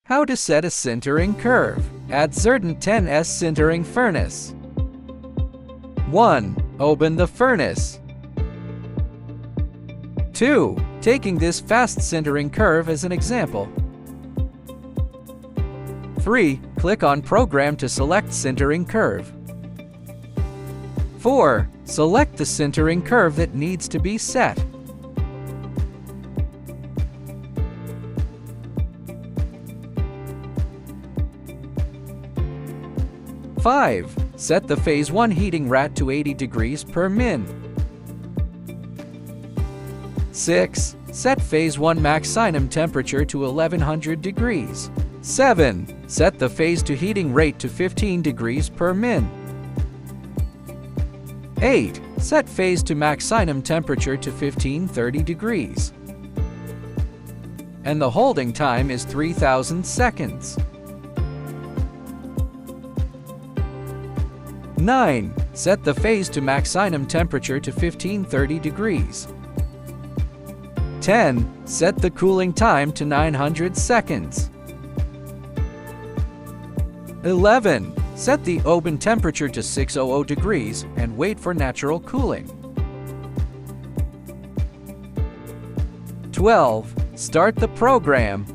How to set a sintering curve at Zirdent 10S Sintering Furnace. 1. Open the furnace. 2. Taking this fast sintering curve as an example. 3. Click on Program to select sintering curve. 4. Select the sintering curve that needs to be set. 5. Set the phase 1 heating rate to 80 degrees per min. 6. Set phase 1 maximum temperature to 1100 degrees. 7. Set the phase 2 heating rate to 15 degrees per min. 8. Set phase 2 maximum temperature to 1530 degrees. And the holding time is 3000 seconds. 9. Set the phase to maximum temperature to 1530 degrees. 10. Set the cooling time to 900 seconds. 11. Set the oven temperature to 600 degrees and wait for natural cooling. 12. Start the program.